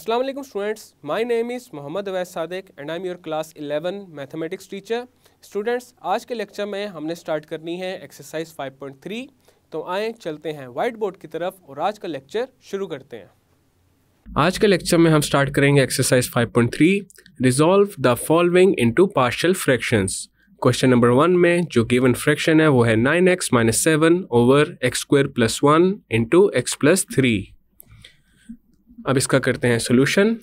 Assalamu alaikum students, my name is Mohammad Awais Sadiq and I am your class 11 mathematics teacher. Students, आज के lecture में हमने start करनी है exercise 5.3। तो आए चलते हैं वाइट बोर्ड की तरफ और आज का लेक्चर शुरू करते हैं। आज के लेक्चर में हम स्टार्ट करेंगे exercise 5.3, resolve the following into partial fractions. Question number 1 में जो गिवन फ्रैक्शन है वो है 9x - 7 over x² + 1 into x + 3। अब इसका करते हैं सोल्यूशन।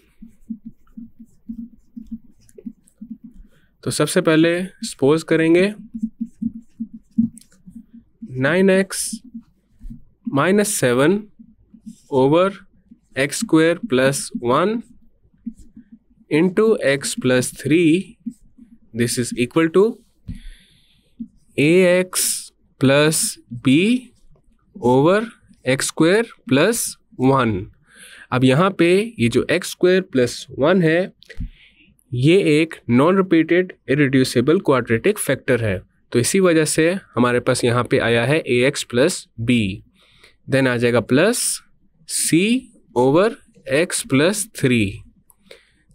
तो सबसे पहले सपोज करेंगे 9x - 7 over x² + 1 into x + 3, this is equal to ax + b over x² + 1। अब यहाँ पे ये जो x² + 1 है ये एक non repeated irreducible quadratic factor है, तो इसी वजह से हमारे पास यहाँ पे आया है ax + b, देन आ जाएगा plus c over x + 3।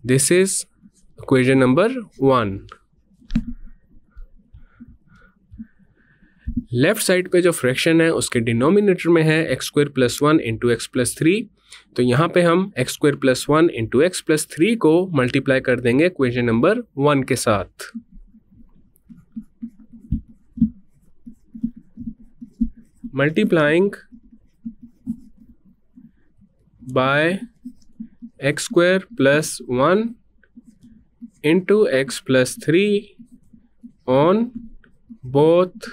This is equation number 1। Left side पे जो फ्रैक्शन है उसके डिनोमिनेटर में है x² + 1 इंटू x + 3, तो यहाँ पे हम x² + 1 इंटू x + 3 को मल्टीप्लाई कर देंगे इक्वेशन नंबर 1 के साथ। Multiplying by x² + 1 into x + 3 on both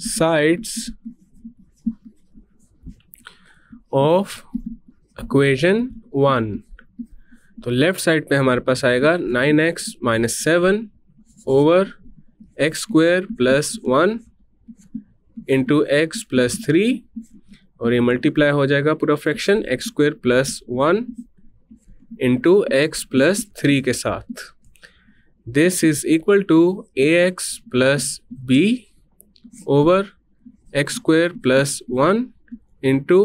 sides of equation 1। तो लेफ्ट साइड पे हमारे पास आएगा 9x - 7 over x² + 1 into x + 3, और ये मल्टीप्लाई हो जाएगा पूरा फ्रैक्शन x² + 1 इंटू x + 3 के साथ। This is equal to ax + b over x² + 1 into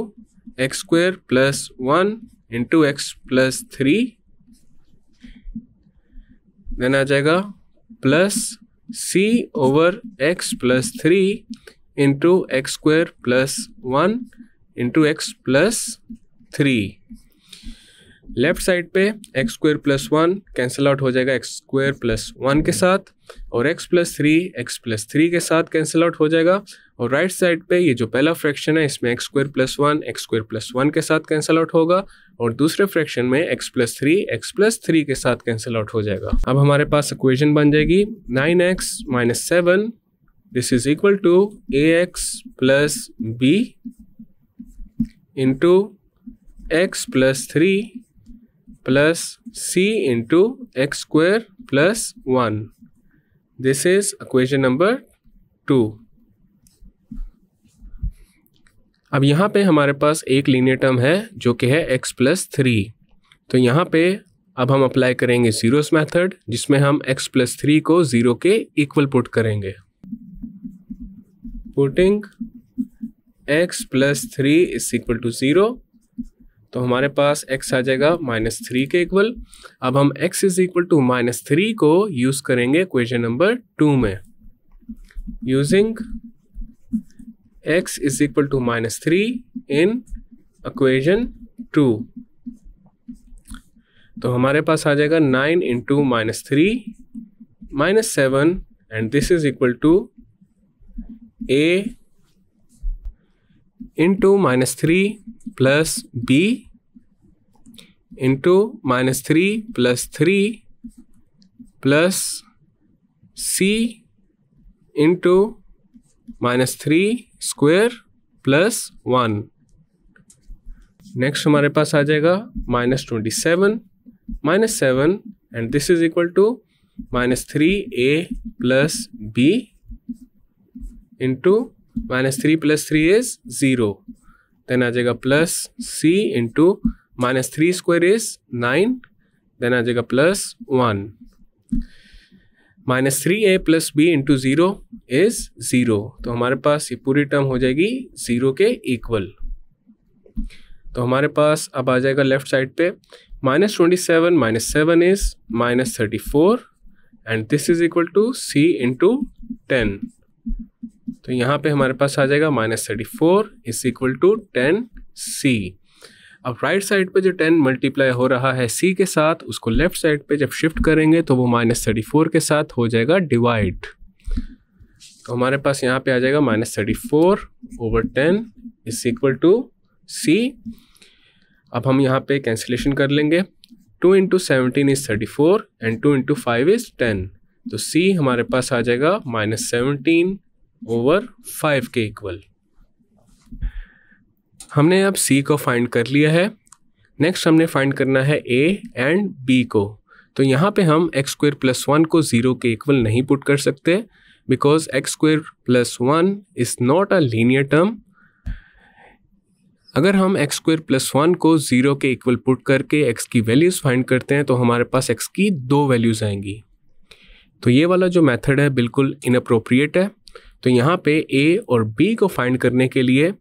x² + 1 into x + 3, then आ जाएगा plus c over x + 3 into x² + 1 into x + 3। Left side पे x² + 1 कैंसिल आउट हो जाएगा x² + 1 के साथ, और x + 3 x + 3 के साथ कैंसिल आउट हो जाएगा। और राइट साइड पे ये जो पहला फ्रैक्शन है इसमें x² + 1 x² + 1 के साथ कैंसिल आउट होगा, और दूसरे फ्रैक्शन में x + 3 x + 3 के साथ कैंसिल आउट हो जाएगा। अब हमारे पास इक्वेशन बन जाएगी 9x - 7, this is equal to ax + b into x + 3 plus c into x² + 1। This is equation number 2। अब यहाँ पे हमारे पास एक लीनियर टर्म है जो कि है x + 3, तो यहाँ पे अब हम अप्लाई करेंगे जीरोस मेथड, जिसमें हम x + 3 को 0 के इक्वल पुट करेंगे। Putting x + 3 is equal to 0, तो हमारे पास x आ जाएगा -3 के इक्वल। अब हम x इज इक्वल टू -3 को यूज करेंगे इक्वेशन नंबर 2 में। Using x is equal to -3 in equation 2, तो हमारे पास आ जाएगा 9 into -3 - 7, and this is equal to a into -3 plus b into -3 + 3 plus c into -3² + 1। Next हमारे पास आ जाएगा -27 - 7, and this is equal to -3a + b into -3 + 3 is 0, then आ जाएगा plus c into -3² is 9, then आ जाएगा plus 1। -3a + b into 0 is 0, तो हमारे पास ये पूरी टर्म हो जाएगी 0 के इक्वल। तो हमारे पास अब आ जाएगा लेफ्ट साइड पे -27 - 7 is -34 and this is equal to c into 10। तो यहाँ पे हमारे पास आ जाएगा -34 इज इक्वल टू 10c। अब राइट साइड पे जो 10 मल्टीप्लाई हो रहा है c के साथ, उसको लेफ्ट साइड पे जब शिफ्ट करेंगे तो वो -34 के साथ हो जाएगा डिवाइड। तो हमारे पास यहाँ पे आ जाएगा -34/10 इज इक्वल टू c। अब हम यहाँ पे कैंसिलेशन कर लेंगे। 2 × 17 इज 34 एंड 2 × 5 इज 10। तो c हमारे पास आ जाएगा -17/5 के इक्वल। हमने अब c को फाइंड कर लिया है। नेक्स्ट हमने फाइंड करना है a एंड b को। तो यहाँ पे हम x² + 1 को 0 के इक्वल नहीं पुट कर सकते because x² + 1 is not a linear term. अगर हम x² + 1 को 0 के इक्वल पुट करके x की वैल्यूज़ फाइंड करते हैं तो हमारे पास x की 2 वैल्यूज़ आएंगी। तो ये वाला जो मेथड है बिल्कुल इनअप्रोप्रिएट है। तो यहाँ पे a और b को फाइंड करने के लिए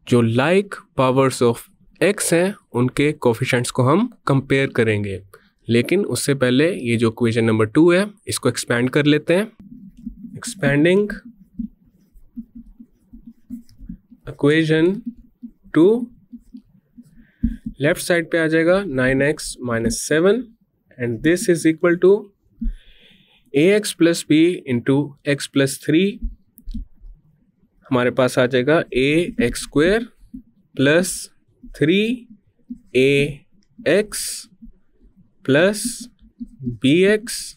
जो लाइक पावर्स ऑफ x हैं उनके कोफिशिएंट्स को हम कंपेयर करेंगे। लेकिन उससे पहले ये जो इक्वेशन नंबर 2 है इसको एक्सपैंड कर लेते हैं। एक्सपैंडिंग इक्वेशन 2, लेफ्ट साइड पे आ जाएगा 9x - 7 and this is equal to ax + b into x + 3। हमारे पास आ जाएगा ax² + 3ax + bx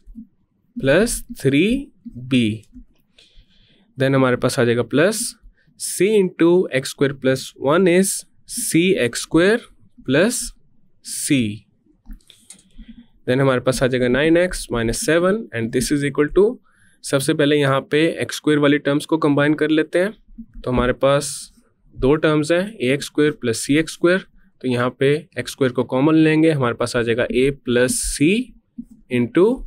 + 3b। Then हमारे पास आ जाएगा plus c into x² + 1 is cx² + c। Then हमारे पास आ जाएगा 9x - 7 and this is equal to, सबसे पहले यहाँ पे x² वाली टर्म्स को कंबाइन कर लेते हैं। तो हमारे पास 2 टर्म्स हैं ax² + cx²। तो यहाँ पे x² को कॉमन लेंगे, हमारे पास आ जाएगा a + c इंटू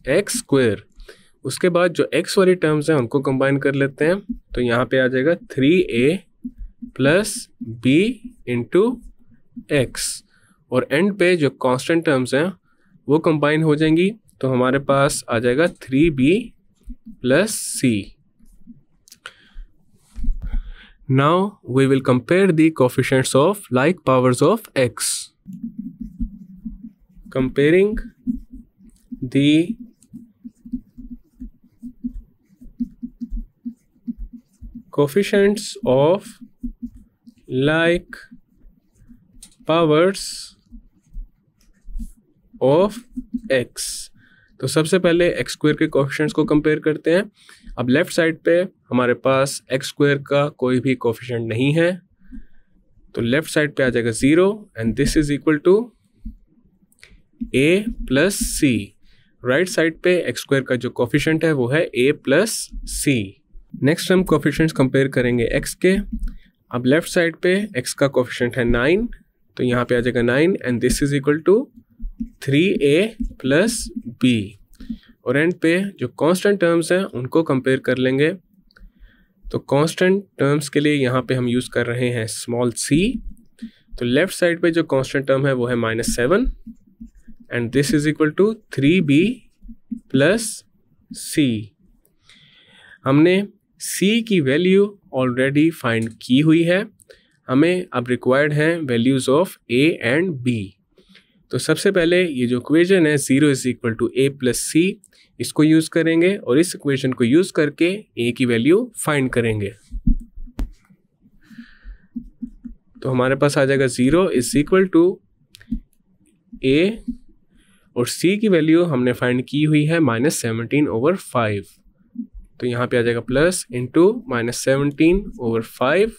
x²। उसके बाद जो x वाली टर्म्स हैं उनको कंबाइन कर लेते हैं। तो यहाँ पे आ जाएगा 3a + b इंटू x और एंड पे जो कांस्टेंट टर्म्स हैं वो कंबाइन हो जाएंगी। तो हमारे पास आ जाएगा 3b + c। Now we will compare the coefficients of like powers of x. Comparing the coefficients of like powers of x. तो सबसे पहले x² के कोफिशिएंट्स को कंपेयर करते हैं। अब लेफ्ट साइड पे हमारे पास x² का कोई भी कोफिशिएंट नहीं है, तो लेफ्ट साइड पे आ जाएगा 0 and this is equal to a + c। Right side पे x² का जो कोफिशिएंट है वो है a + c। नेक्स्ट हम कोफिशिएंट्स कंपेयर करेंगे x के। अब लेफ्ट साइड पे x का कोफिशिएंट है 9, तो यहाँ पे आ जाएगा 9 and this is equal to 3a + b और एंड पे जो कांस्टेंट टर्म्स हैं उनको कंपेयर कर लेंगे। तो कांस्टेंट टर्म्स के लिए यहाँ पे हम यूज़ कर रहे हैं स्मॉल c। तो लेफ्ट साइड पे जो कांस्टेंट टर्म है वो है -7 and this is equal to 3b + c। हमने c की वैल्यू ऑलरेडी फाइंड की हुई है, हमें अब रिक्वायर्ड है values of a and b। तो सबसे पहले ये जो इक्वेशन है 0 = a + c, इसको यूज़ करेंगे और इस इक्वेशन को यूज़ करके a की वैल्यू फाइंड करेंगे। तो हमारे पास आ जाएगा 0 = a और c की वैल्यू हमने फाइंड की हुई है -17/5। तो यहाँ पे आ जाएगा प्लस इंटू -17/5।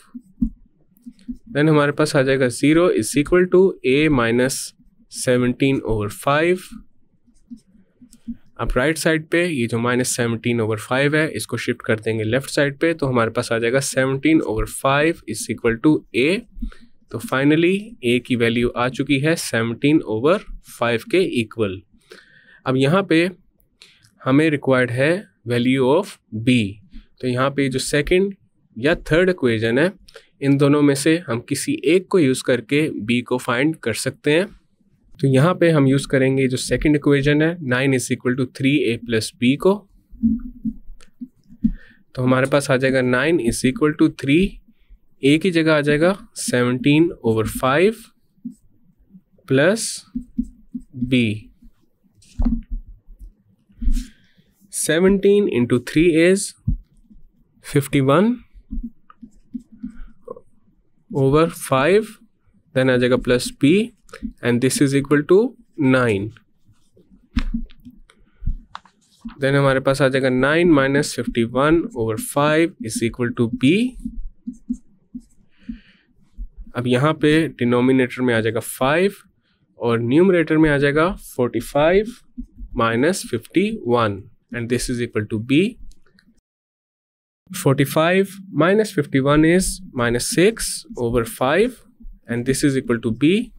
देन हमारे पास आ जाएगा 0 = a - 17/5। अब राइट साइड पे ये जो -17/5 है इसको शिफ्ट कर देंगे लेफ्ट साइड पे, तो हमारे पास आ जाएगा 17/5 = a। तो फाइनली a की वैल्यू आ चुकी है 17/5 के इक्वल। अब यहाँ पे हमें रिक्वायर्ड है वैल्यू ऑफ b। तो यहाँ पे जो सेकंड या थर्ड इक्वेशन है, इन दोनों में से हम किसी एक को यूज़ करके b को फाइंड कर सकते हैं। तो यहाँ पे हम यूज़ करेंगे जो सेकंड इक्वेशन है 9 = 3a + b को। तो हमारे पास आ जाएगा 9 = 3, a की जगह आ जाएगा 17/5 प्लस b। 17 × 3 is 51/5, देन आ जाएगा plus b and this is equal to 9। Then हमारे पास आ जाएगा 9 - 51/5 = b। अब यहाँ पे डिनोमिनेटर में आ जाएगा 5 और न्यूमरेटर में आ जाएगा 45 - 51 and this is equal to b। 45 - 51 is -6/5 and this is equal to b।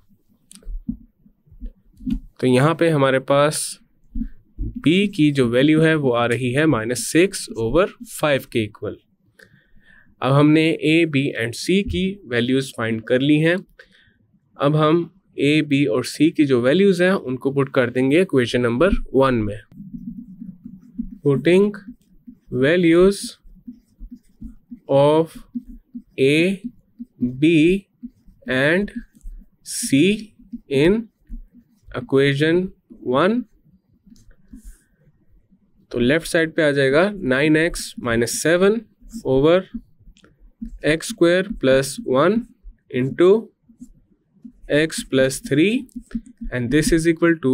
तो यहाँ पे हमारे पास b की जो वैल्यू है वो आ रही है -6/5 के इक्वल। अब हमने a, b एंड c की वैल्यूज़ फाइंड कर ली हैं। अब हम a, b और c की जो वैल्यूज़ हैं उनको पुट कर देंगे इक्वेशन नंबर 1 में। Putting values of a, b and c in equation 1। तो लेफ्ट साइड पे आ जाएगा 9x - 7/x² + 1 into x + 3 and this is equal to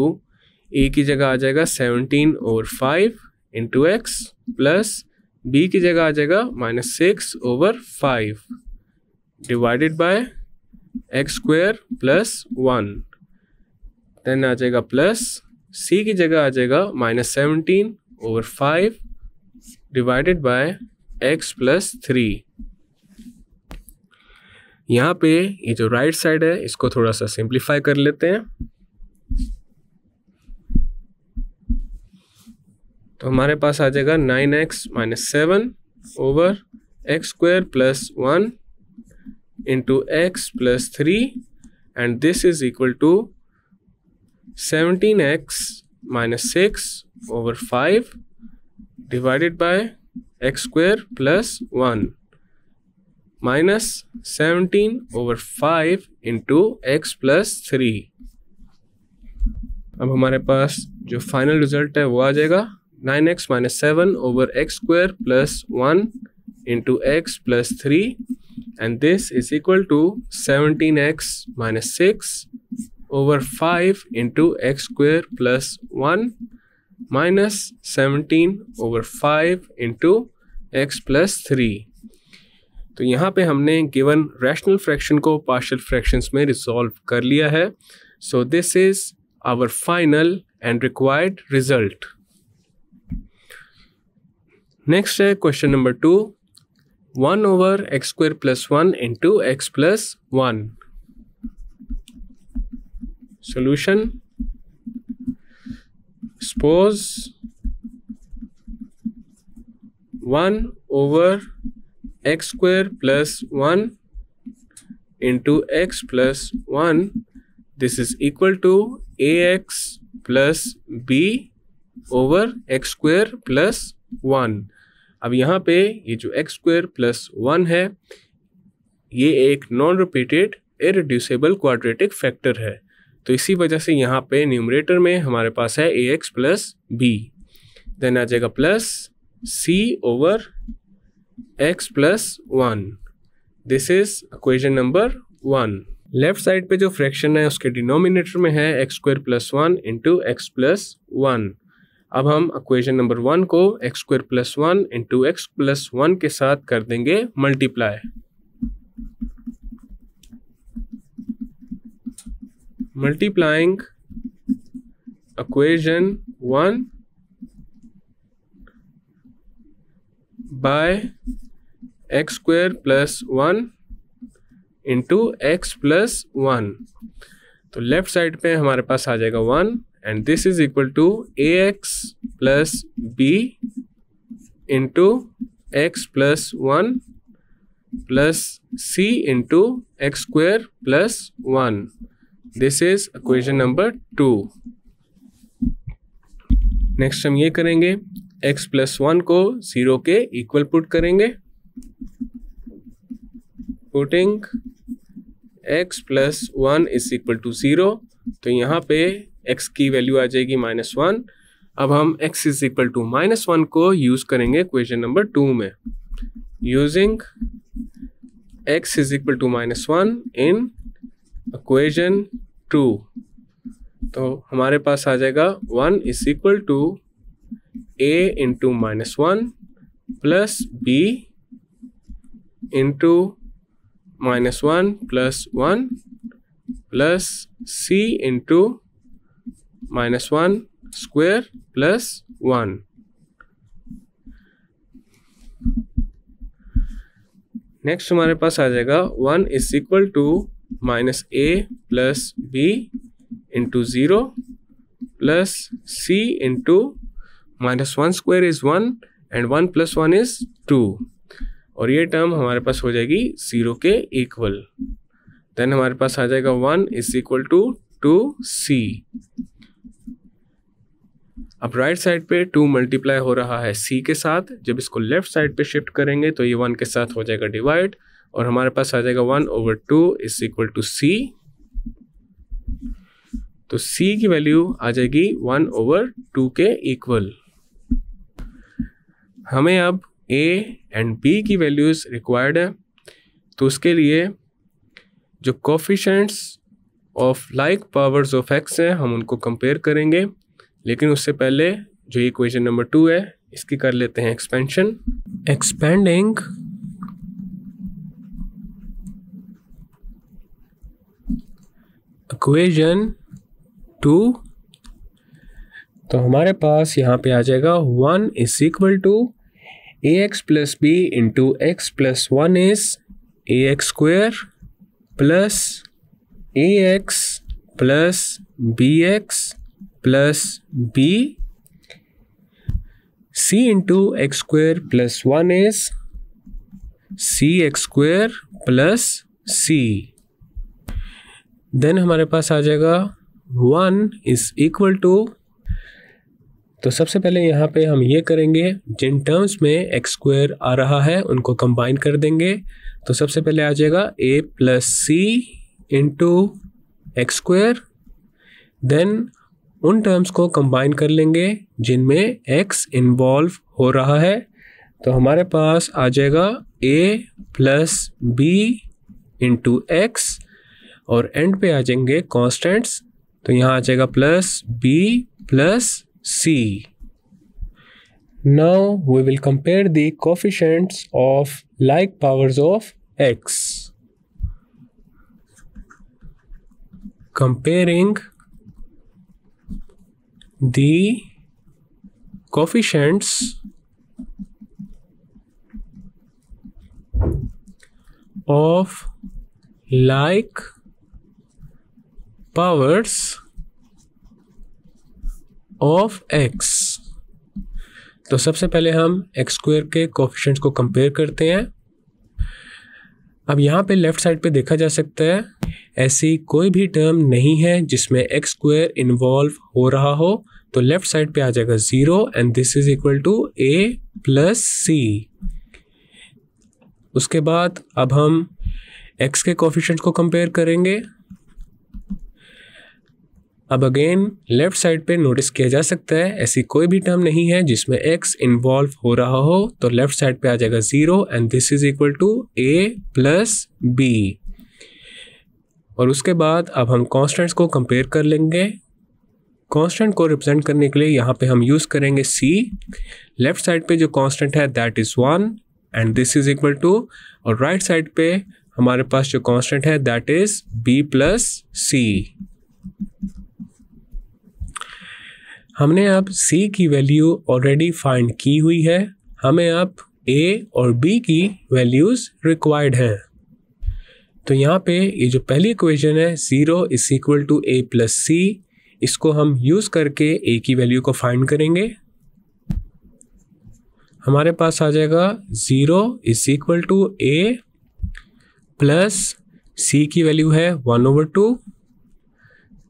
a की जगह आ जाएगा 17/5 into x plus b की जगह आ जाएगा -6/5 डिवाइडेड बाय x² + 1। देन आ जाएगा प्लस c की जगह आ जाएगा -17/5 डिवाइडेड बाय x + 3। यहाँ पे ये जो राइट साइड है इसको थोड़ा सा सिंप्लीफाई कर लेते हैं। तो हमारे पास आ जाएगा 9x - 7/x² + 1 into x + 3 and this is equal to 17x - 6/5 divided by x² + 1 minus 17/5 into x + 3। अब हमारे पास जो फाइनल रिजल्ट है वो आ जाएगा 9x - 7/x² + 1 into x + 3 and this is equal to 17x - 6/5 into x² + 1 minus 17/5 into x + 3। तो यहाँ पे हमने गिवन रैशनल फ्रैक्शन को पार्शियल फ्रैक्शंस में रिजॉल्व कर लिया है। So this is our final and required result. Next है question number 2, 1/x² + 1 into x + 1। Solution: suppose 1/x² + 1 into x + 1 this is equal to ax plus b/x² + 1। अब यहाँ पे ये जो x² + 1 है ये एक नॉन रिपीटेड इररेड्यूसिबल क्वाड्रेटिक फैक्टर है। तो इसी वजह से यहाँ पे न्यूमरेटर में हमारे पास है ax + b, देन आ जाएगा plus c/x + 1। This is equation number 1। Left side पे जो फ्रैक्शन है उसके डिनोमिनेटर में है x² + 1 into x + 1। अब हम इक्वेशन नंबर 1 को x² + 1 into x + 1 के साथ कर देंगे multiply. Multiplying equation 1 by x² + 1 into x + 1। तो लेफ्ट साइड पे हमारे पास आ जाएगा 1 and this is equal to ax plus b into x plus 1 plus c into x square plus 1. This is equation number 2. Next हम ये करेंगे, x plus 1 को 0 के इक्वल पुट करेंगे. Putting x plus 1 is equal to 0. तो यहाँ पे x की वैल्यू आ जाएगी -1. अब हम x is equal to -1 को यूज करेंगे इक्वेशन नंबर 2 में. Using x is equal to -1 in equation 2. तो हमारे पास आ जाएगा 1 is equal to a into -1 plus b into -1 plus 1 plus c into -1 square plus 1. Next हमारे पास आ जाएगा 1 is equal to -a plus b into 0 plus c into -1 square is 1 and 1 plus 1 is 2. और ये टर्म हमारे पास हो जाएगी 0 के इक्वल. देन हमारे पास आ जाएगा 1 is equal to 2c. अब राइट साइड पे 2 मल्टीप्लाई हो रहा है c के साथ. जब इसको लेफ्ट साइड पे शिफ्ट करेंगे तो ये 1 के साथ हो जाएगा डिवाइड और हमारे पास आ जाएगा 1/2 is equal to c. तो c की वैल्यू आ जाएगी 1/2 के इक्वल. हमें अब a एंड b की वैल्यूज रिक्वायर्ड है. तो उसके लिए जो coefficients of like powers of x हैं हम उनको कंपेयर करेंगे. लेकिन उससे पहले जो इक्वेशन नंबर 2 है इसकी कर लेते हैं एक्सपेंशन. Expanding equation 2. तो हमारे पास यहाँ पे आ जाएगा 1 is equal to ax plus b into x plus 1 is ax square plus ax plus bx plus b. c into x square plus 1 is cx square plus c. Then हमारे पास आ जाएगा 1 is equal to. तो सबसे पहले यहाँ पे हम ये करेंगे, जिन टर्म्स में x स्क्वायर आ रहा है उनको कंबाइन कर देंगे. तो सबसे पहले आ जाएगा a plus c into x square. Then उन टर्म्स को कंबाइन कर लेंगे जिनमें x इन्वॉल्व हो रहा है. तो हमारे पास आ जाएगा a plus b into x और एंड पे आ जाएंगे कॉन्स्टेंट्स. तो यहाँ आ जाएगा plus b plus c. Now we will compare the coefficients of like powers of x. Comparing the coefficients of like powers of x. तो सबसे पहले हम x स्क्वायर के कोफिशिएंट्स को कंपेयर करते हैं. अब यहाँ पे लेफ्ट साइड पे देखा जा सकता है ऐसी कोई भी टर्म नहीं है जिसमें x स्क्वायर इन्वॉल्व हो रहा हो. तो लेफ्ट साइड पे आ जाएगा 0 and this is equal to a plus c. उसके बाद अब हम x के कोफिशिएंट्स को कंपेयर करेंगे. अब अगेन लेफ्ट साइड पे नोटिस किया जा सकता है ऐसी कोई भी टर्म नहीं है जिसमें x इन्वॉल्व हो रहा हो. तो लेफ्ट साइड पे आ जाएगा 0 and this is equal to a plus b. और उसके बाद अब हम कॉन्स्टेंट्स को कंपेयर कर लेंगे. कांस्टेंट को रिप्रेजेंट करने के लिए यहाँ पे हम यूज़ करेंगे c. लेफ्ट साइड पे जो कांस्टेंट है that is 1 and this is equal to, और राइट साइड पे हमारे पास जो कांस्टेंट है that is b plus c. हमने अब c की वैल्यू ऑलरेडी फाइंड की हुई है, हमें अब a और b की वैल्यूज़ रिक्वायर्ड हैं. तो यहाँ पे ये जो पहली इक्वेशन है 0 is equal to a plus c, इसको हम यूज़ करके a की वैल्यू को फाइंड करेंगे. हमारे पास आ जाएगा 0 is equal to a plus C की वैल्यू है 1/2,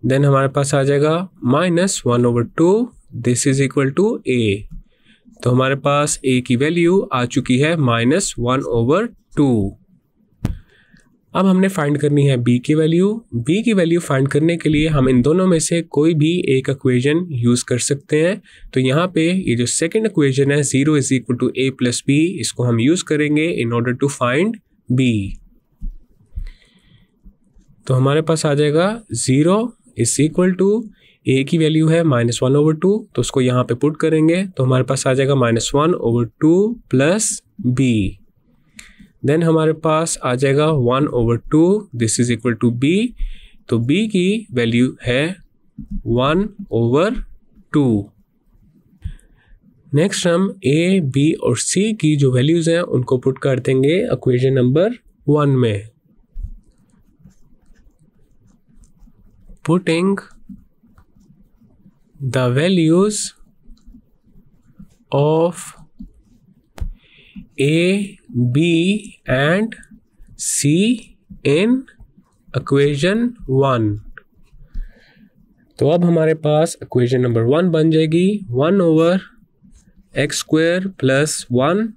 देन हमारे पास आ जाएगा -1/2, दिस इज इक्वल टू ए। तो हमारे पास ए की वैल्यू आ चुकी है -1/2। अब हमने फाइंड करनी है बी की वैल्यू। बी की वैल्यू फाइंड करने के लिए हम इन दोनों में से कोई भी एक इक्वेशन यूज़ कर सकते हैं। तो यहाँ पे ये जो सेकंड इक्वेशन है 0 is equal to A plus B, इसको हम यूज़ करेंगे in order to find B. तो हमारे पास आ जाएगा 0 इज इक्वल टू ए की वैल्यू है -1/2, तो उसको यहाँ पे पुट करेंगे तो हमारे पास आ जाएगा -1/2 प्लस बी। देन हमारे पास आ जाएगा 1/2, this is equal to B. तो बी की वैल्यू है 1/2। नेक्स्ट हम ए, बी और सी की जो वैल्यूज हैं उनको पुट कर देंगे इक्वेशन नंबर 1 में। Putting the values of A, B and C in equation 1। तो अब हमारे पास इक्वेशन नंबर 1 बन जाएगी 1/x² plus 1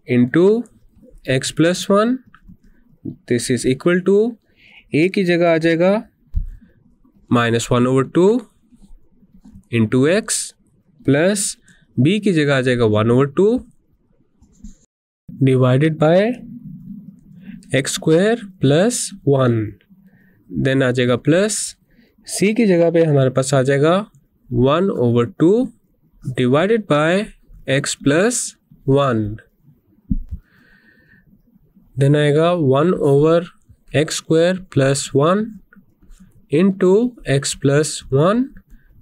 into x plus 1, this is equal to a की जगह आ जाएगा -1/2 इंटू x प्लस b की जगह आ जाएगा 1/2 divided by x² plus 1, then आ जाएगा प्लस c की जगह पे हमारे पास आ जाएगा 1/2 divided by x plus 1, then आएगा 1/x² plus 1 into x plus 1,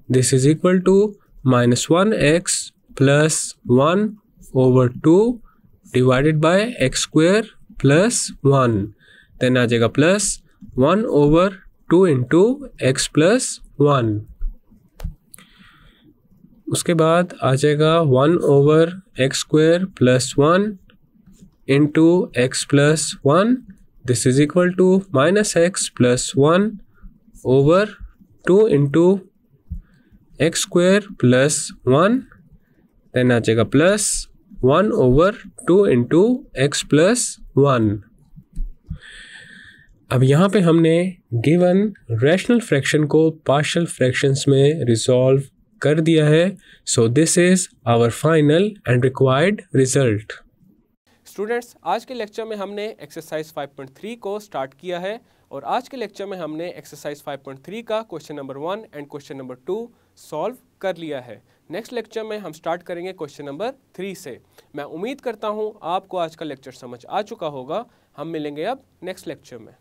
this is equal to -1x plus 1/2 divided by x² plus 1, then आ जाएगा प्लस 1/2 इंटू x प्लस 1। उसके बाद आ जाएगा 1/x² plus 1 into x plus 1, this is equal to -x plus 1/2 into x² plus 1, then आ जाएगा plus 1/2 into x plus 1। अब यहाँ पे हमने गिवन रैशनल फ्रैक्शन को पार्शियल फ्रैक्शंस में रिजॉल्व कर दिया है। So this is our final and required result. Students, आज के लेक्चर में हमने एक्सरसाइज 5.3 को स्टार्ट किया है और आज के लेक्चर में हमने एक्सरसाइज 5.3 का question number 1 and question number 2 solve कर लिया है। नेक्स्ट लेक्चर में हम स्टार्ट करेंगे क्वेश्चन नंबर 3 से। मैं उम्मीद करता हूँ आपको आज का लेक्चर समझ आ चुका होगा। हम मिलेंगे अब नेक्स्ट लेक्चर में।